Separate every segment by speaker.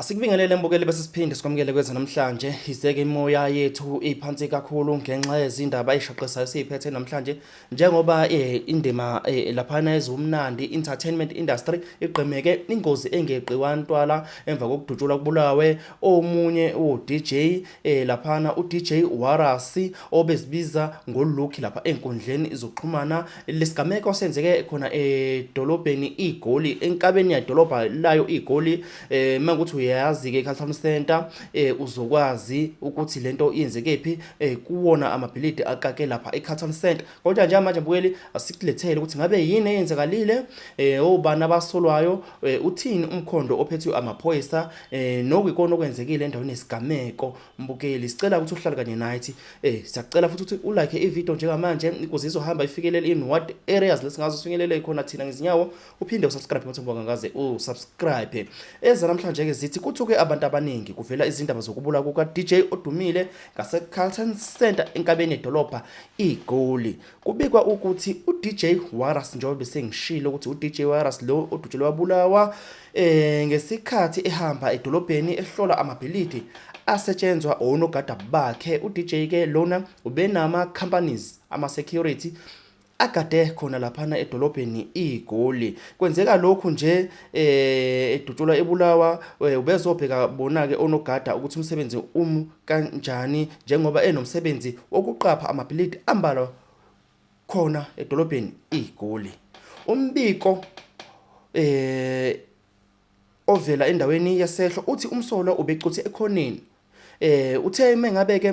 Speaker 1: Asikubingelele mbukeli bese siphinde sikwamukele kwethu namhlanje. Izeke imoya yethu iphansi kakhulu ngenxa yezindaba ezishaqesayo siyiphethe namhlanje njengoba indima laphana ezumnandi entertainment industry igqemeke ingozi engeqiwa ntwala emva kokudutshulwa kubulawe omunye uDJ laphana uDJ Warasi obezibiza ngoluki lapha enkundleni izoxhumana lesigameko senzeke khona edolobheni iGoli enkabeni yedolobha layo iGoli makuthi yazi ke Carlton Center uzokwazi ukuthi lento yenzekephi kuwona amabhilidi akake lapha eCarlton Center. Kodwa nje manje mbukeli asikulethele ukuthi ngabe yini eyenzakalile obani abasolwayo uthini umkhondo ophethwe amaphoyisa nokuyikona okwenzekile endaweni yesigameko. Mbukeli sicela ukuthi uhlale kanye nathi siyacela futhi ukuthi ulike ivideo njengamanje ukuze izohamba ifikelele in what areas lesingazo sifikelele khona thina ngezinyawo uphinde usubscribe ukuthi ubonga ngaze usubscribe. Eza namhlanje ke zithi kuthuke abantu abaningi kuvela izindaba zokubula kuka DJ odumile ngase Carlton Center enkabeni edolobha iGoli. Kubikwa ukuthi uDJ Warasi njengoba bese ngishilo ukuthi uDJ Warasi lo odutshelwe wabulawa ngesikhathi ehamba edolobheni ehlola amabhilidi asetshenzwa onogada bakhe. uDJ ke lona ubenama companies ama security agade khona laphana edolobheni iGoli. Kwenzeka lokhu nje edutshulwa ebulawa ubezobheka bona ke onogada ukuthi umsebenzi kanjani njengoba enomsebenzi wokuqapha amabhilidi ambalwa khona edolobheni iGoli. Umbiko ovela endaweni yasehlo uthi umsolo ubecuthi ekhoneni uthe mengabe ke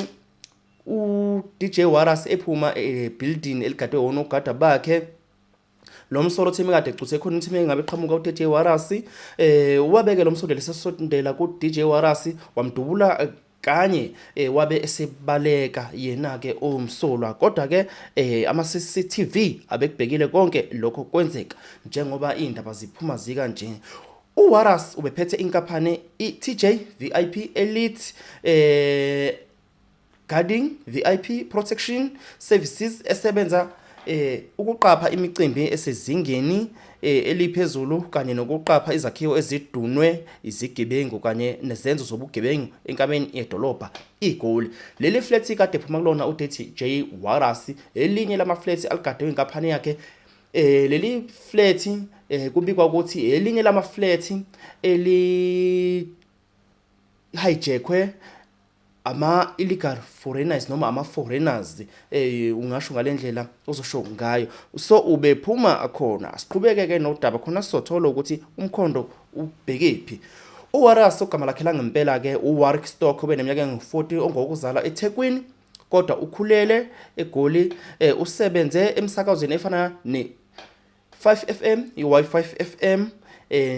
Speaker 1: uDJ Warasi ephuma building eligadwe onogada bakhe lo msolo theme kade ecuthe ekhona theme ngabe qhamuka uDJ Warasi wabeke lo msolo lesesondela kuDJ Warasi wamdubula kanye wabe esebaleka yena ke omsolwa. Kodwa ke ama CCTV abekubhekile konke lokho kwenzeka njengoba indaba ziphuma zika nje. uWarasi ubephethe inkampani iTJ VIP Elite Guarding VIP Protection Services esebenza ukuqapha imicimbi esezingeni eliphezulu kanye nokuqapha izakhiwo ezidunwe izigebengu kanye nezenzo zobugebengu enkabeni yedolobha iGoli. Leli flat kade phuma kulona uDJ Warasi elinye lama flats aligadwe inkampani yakhe. Leli flat kubikwa ukuthi elinye lama flat eli hijackwe ama illegal foreigners noma ama foreigners ungasho ngalendlela uzosho ngayo. So ubephuma khona asiqhubeke ke nodaba khona sizothola ukuthi umkhondo ubhekephi. uWarasi ogama lakhe la ngempela ke uWarwick Stock obeneminyaka engu40 ongokuzala eThekwini kodwa ukhulele eGoli. Usebenze emsakazweni efana ne 5FM i-Wi-Fi FM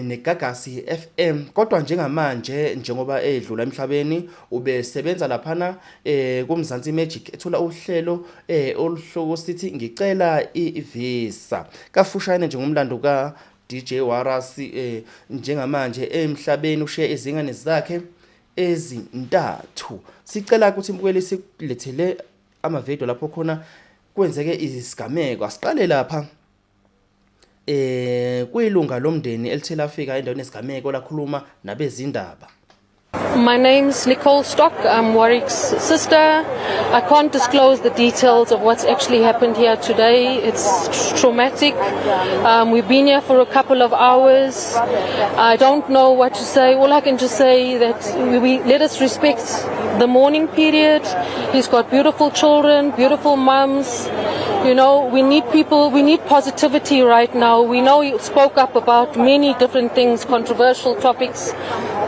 Speaker 1: neGagasi FM. Kodwa njengamanje njengoba edlula emhlabeni ubesebenza laphana kuMzansi Magic ethola uhlelo oluhloko sithi ngicela iVisa. Kafushane njengomlando ka DJ Warasi njengamanje emhlabeni ushiye izingane zakhe ezintathu. Sicela ukuthi mbukeli sikulethele ama video lapho khona kwenzeke isigameko. Asiqale lapha kuyilunga lomndeni elithe lafika endaweni yesigameko lakhuluma nabezindaba.
Speaker 2: My name's Nicole Stock. I'm Warwick's sister. I can't disclose the details of what's actually happened here today. It's traumatic. We've been here for a couple of hours. I don't know what to say. All I can just say that we let us respect the mourning period. He's got beautiful children, beautiful mums. You know, we need people, we need positivity right now. We know he spoke up about many different things, controversial topics.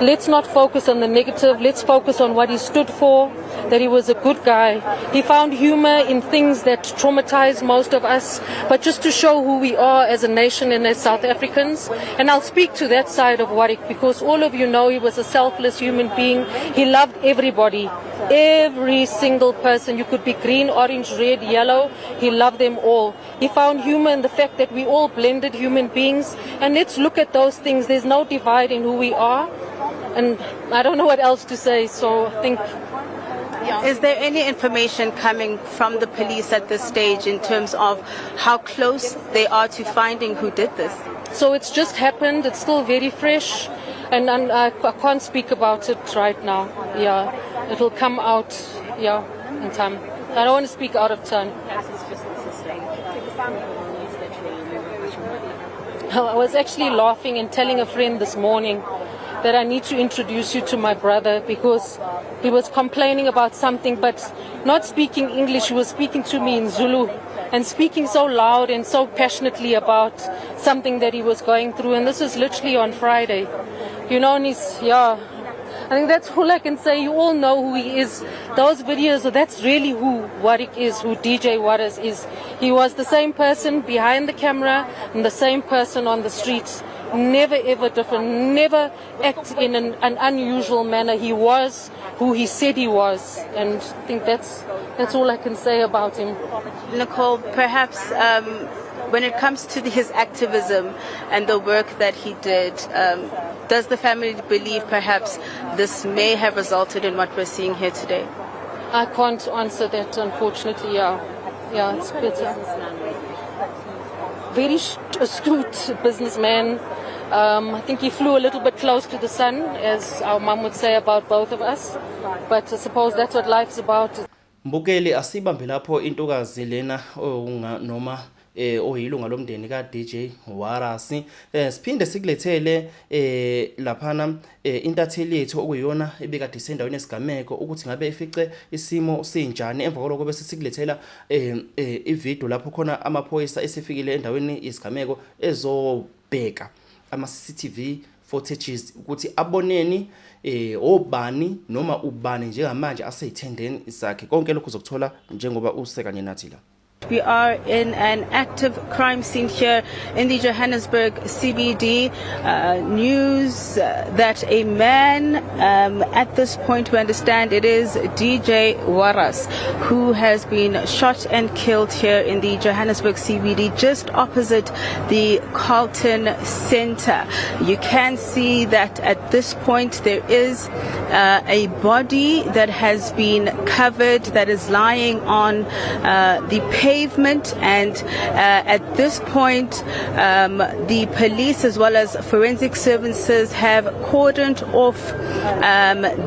Speaker 2: Let's not focus on the negative. Let's focus on what he stood for, that he was a good guy. He found humor in things that traumatize most of us, but just to show who we are as a nation and as South Africans. And I'll speak to that side of Warwick because all of you know he was a selfless human being. He loved everybody, every single person. You could be green, orange, red, yellow. He loved them all. He found humor in the fact that we all blended human beings. And let's look at those things. There's no divide in who we are. And I don't know what else to say, so I think...
Speaker 3: Yeah. Is there any information coming from the police at this stage in terms of how close they are to finding who did this?
Speaker 2: So it's just happened. It's still very fresh. and I can't speak about it right now. Yeah, it'll come out, yeah, in time. I don't want to speak out of turn. I was actually laughing and telling a friend this morning that I need to introduce you to my brother because he was complaining about something but not speaking English. He was speaking to me in Zulu and speaking so loud and so passionately about something that he was going through. And this was literally on Friday. You know, and I think that's all I can say. You all know who he is. Those videos, that's really who Warwick is, who DJ Waters is. He was the same person behind the camera and the same person on the streets. Never ever different, never act in an unusual manner. He was who he said he was, and I think that's all I can say about him.
Speaker 3: Nicole, perhaps when it comes to his activism and the work that he did, does the family believe perhaps this may have resulted in what we're seeing here today?
Speaker 2: I can't answer that, unfortunately. Yeah, it's better. Very astute businessman. I think he flew a little bit close to the sun, as our mum would say about both of us. But I suppose that's what life's about.
Speaker 1: Mbukeli asibambe lapho intokazi lena noma oyilunga lomndeni ka DJ Waters. Siphinde sikulethele laphana intatheli yethu okuyona ebekade isendaweni esigameko ukuthi ngabe ifice isimo sinjani emva kwalokho bese sikulethela ivideo lapho khona amaphoyisa esifikile endaweni yesigameko ezobheka ama CCTV footages ukuthi aboneni obani noma ubani njengamanje aseyithendeni sakhe konke lokho uzokuthola njengoba usekanye nathi la.
Speaker 3: We are in an active crime scene here in the Johannesburg CBD. News that a man, at this point we understand it is DJ Waters, who has been shot and killed here in the Johannesburg CBD, just opposite the Carlton Centre. You can see that at this point there is a body that has been covered, that is lying on the pavement, and at this point the police as well as forensic services have cordoned off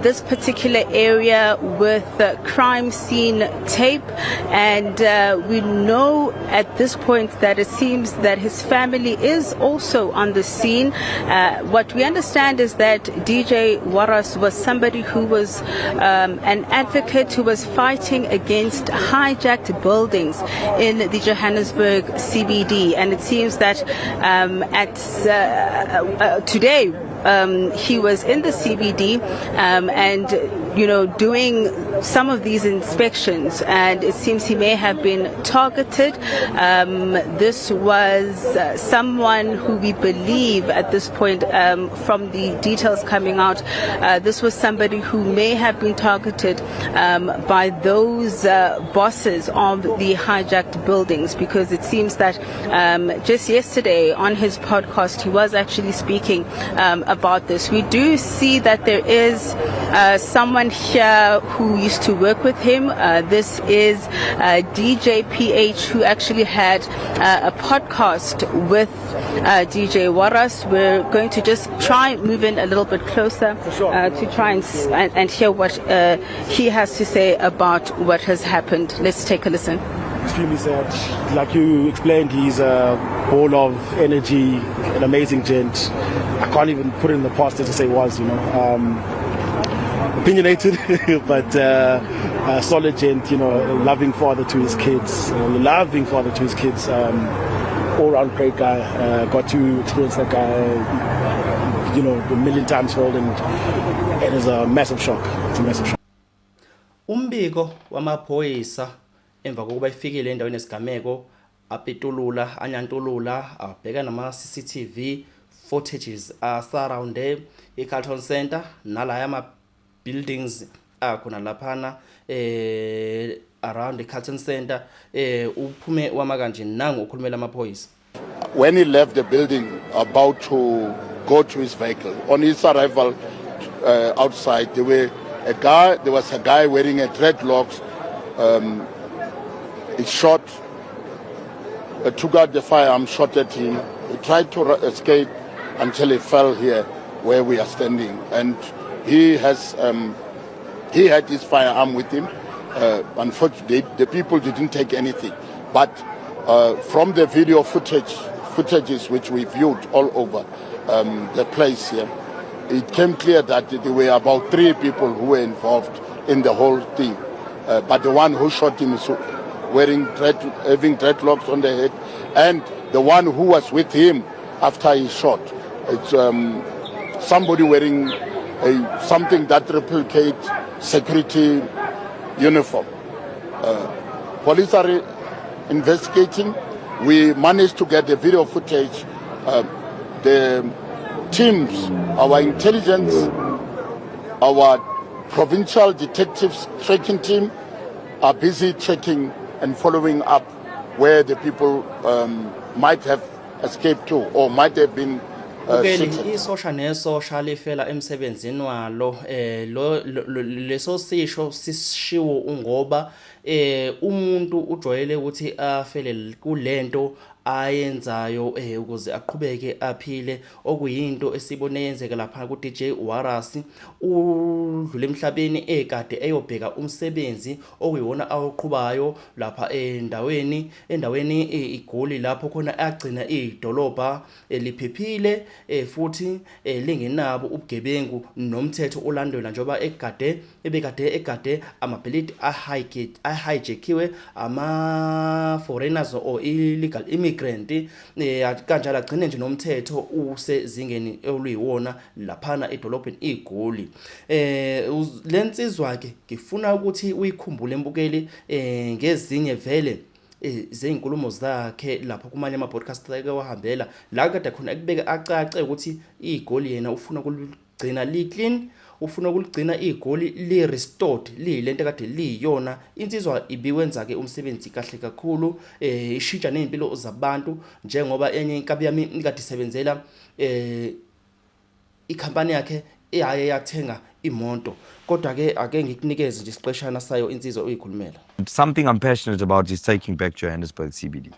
Speaker 3: this particular area with crime scene tape, and we know at this point that it seems that his family is also on the scene. What we understand is that DJ Waters was somebody who was an advocate who was fighting against hijacked buildings in the Johannesburg CBD, and it seems that today he was in the CBD and doing some of these inspections, and it seems he may have been targeted. This was someone who we believe at this point, from the details coming out, this was somebody who may have been targeted by those bosses of the hijacked buildings, because it seems that just yesterday on his podcast he was actually speaking about this. We do see that there is someone here who used to work with him. This is DJ PH, who actually had a podcast with DJ Waters. We're going to just try and move in a little bit closer to try and hear what he has to say about what has happened. Let's take a listen.
Speaker 4: Extremely sad. Like you explained, he's a ball of energy, an amazing gent. I can't even put it in the past as to say was, opinionated, but a solid gent, loving father to his kids, all-round great guy. Got to experience that guy, a million times fold, and it is a massive shock. It's a massive shock.
Speaker 1: Umbiko wamaphoyisa emva kokuba ifikile endaweni yesigameko apetulula anyantulula abheka nama CCTV footages surround iCarlton Centre nala yama buildings akhona laphana around the Carlton Centre. Uphume wama kanje nangu ukhulumela amaphoyisa.
Speaker 5: When he left the building about to go to his vehicle, on his arrival outside, there was a guy wearing a dreadlocks. He shot, took out the firearm, shot at him. He tried to escape until he fell here. where we are standing, and he had his firearm with him. Unfortunately, the people didn't take anything, but from the video footages which we viewed all over the place here, it came clear that there were about 3 people who were involved in the whole thing. But the one who shot him is having dreadlocks on the head, and the one who was with him after he shot, it's somebody wearing something that replicates security uniform. Police are investigating. We managed to get the video footage. The teams, our intelligence, our provincial detectives tracking team are busy tracking and following up where the people might have escaped to or might have been seated.
Speaker 1: Isosha nesosha lifela emsebenzini walo leso sisho sishiwo ngoba umuntu ujwayele ukuthi afele kulento ayenzayo ukuze aqhubeke aphile, okuyinto esibone yenzeka lapha ku DJ Warasi. Udlule emhlabeni ekade eyobheka umsebenzi okuyiwona awuqhubayo lapha endaweni iGoli, lapho khona agcina idolobha eliphephile futhi lingenabo ubugebengu nomthetho olandelwa, njoba ebekade egade amabhilidi ahijackiwe ama foreigners or illegal immigrant, kanjalo agcine nje nomthetho usezingeni oluyiwona laphana edolobheni iGoli. Lensizwa ke ngifuna ukuthi uyikhumbule mbukeli ngezinye vele zeyinkulumo zakhe lapha kumanye ama podcast ake wahambela la kade khona ekubeka acace ukuthi iGoli yena ufuna ukulugcina li clean, ufuna ukuligcina iGoli li restored, lilento kade liyona. Insizwa ibiwenza ke umsebenzi kahle kakhulu, ishintsha nezimpilo zabantu, njengoba enye inkabi yami ikade isebenzela ikhampani yakhe eyaye yathenga imoto, kodwa ke ake ngikunikeze nje isiqeshana sayo insizwa uyikhulumela.
Speaker 6: Something I'm passionate about is taking back Johannesburg CBD.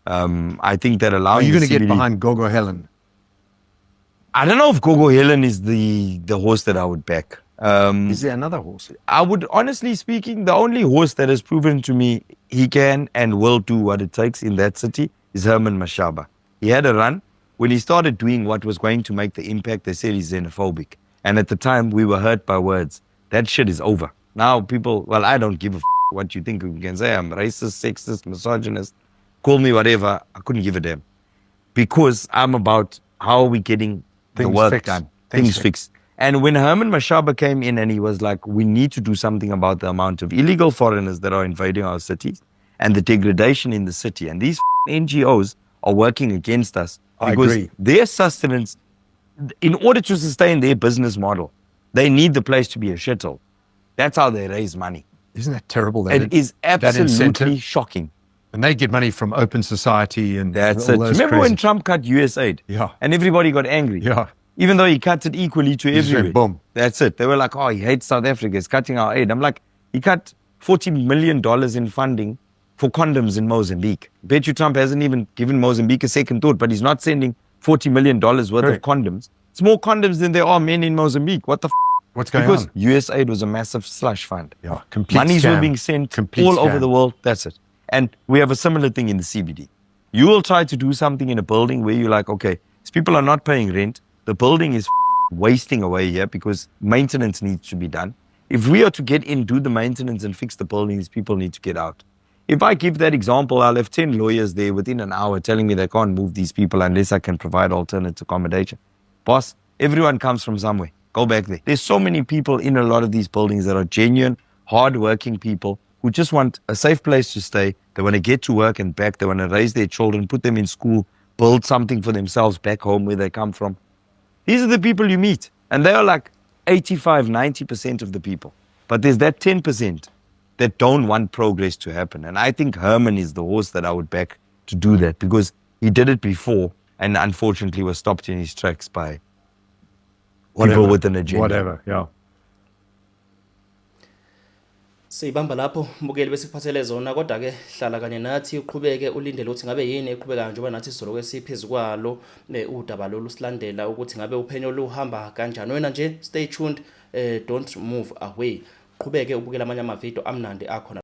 Speaker 6: I think that allowing
Speaker 7: Are you going to
Speaker 6: CBD,
Speaker 7: get behind Gogo Helen?
Speaker 6: I don't know if Gogo Helen is the horse that I would back.
Speaker 7: Is there another horse?
Speaker 6: I would, honestly speaking, the only horse that has proven to me he can and will do what it takes in that city is Herman Mashaba. He had a run. When he started doing what was going to make the impact, they said he's xenophobic. And at the time, we were hurt by words. That shit is over. Now people, well, I don't give a what you think you can say. I'm racist, sexist, misogynist. Call me whatever. I couldn't give a damn. Because I'm about how are we getting the work
Speaker 7: fixed.
Speaker 6: done.
Speaker 7: Things
Speaker 6: Things fixed. And when Herman Mashaba came in and he was like, we need to do something about the amount of illegal foreigners that are invading our cities and the degradation in the city. And these NGOs are working against us.
Speaker 7: I
Speaker 6: Because
Speaker 7: agree.
Speaker 6: their sustenance, in order to sustain their business model, they need the place to be a shithole. That's how they raise money.
Speaker 7: Isn't that terrible?
Speaker 6: It is
Speaker 7: that
Speaker 6: absolutely
Speaker 7: incentive?
Speaker 6: shocking.
Speaker 7: And they get money from Open Society and
Speaker 6: That's
Speaker 7: all
Speaker 6: it.
Speaker 7: those
Speaker 6: Remember when
Speaker 7: crazy-
Speaker 6: Trump cut USAID?
Speaker 7: Yeah.
Speaker 6: And everybody got angry?
Speaker 7: Yeah.
Speaker 6: Even though he cut it equally to
Speaker 7: just
Speaker 6: everywhere.
Speaker 7: went boom.
Speaker 6: That's it. They were like, oh, he hates South Africa. He's cutting our aid. I'm like, he cut $40 million in funding for condoms in Mozambique. Bet you Trump hasn't even given Mozambique a second thought, but he's not sending $40 million worth of
Speaker 7: Correct.
Speaker 6: condoms. It's more condoms than there are men in Mozambique. What the
Speaker 7: What's going
Speaker 6: Because
Speaker 7: on?
Speaker 6: USAID was a massive slush fund.
Speaker 7: Yeah, complete
Speaker 6: Monies
Speaker 7: scam.
Speaker 6: were being sent
Speaker 7: Complete
Speaker 6: all over
Speaker 7: scam.
Speaker 6: the world. That's it. And we have a similar thing in the CBD. You will try to do something in a building where you're like, okay, these people are not paying rent. The building is wasting away here because maintenance needs to be done. If we are to get in, do the maintenance and fix the building, these people need to get out. If I give that example, I'll have 10 lawyers there within an hour telling me they can't move these people unless I can provide alternate accommodation. Boss, everyone comes from somewhere. Go back there. There's so many people in a lot of these buildings that are genuine, hard-working people who just want a safe place to stay. They want to get to work and back. They want to raise their children, put them in school, build something for themselves back home where they come from. These are the people you meet. And they are like 85, 90% of the people. But there's that 10% that don't want progress to happen. And I think Herman is the horse that I would back to do that because he did it before and unfortunately was stopped in his tracks by people with an agenda.
Speaker 7: Whatever, yeah.
Speaker 1: Sibamba lapho mbukeli bese kuphathele zona kodwa ke hlala kanye nathi uqhubeke ulindele ukuthi ngabe yini eqhubekayo njengoba nathi sizoloku esiphezulu kwalo udaba lolu silandela ukuthi ngabe uphenyo luhamba kanjani. Wena nje stay tuned, don't move away. Qhubeke ubukela amanye amavidiyo amnandi akhona.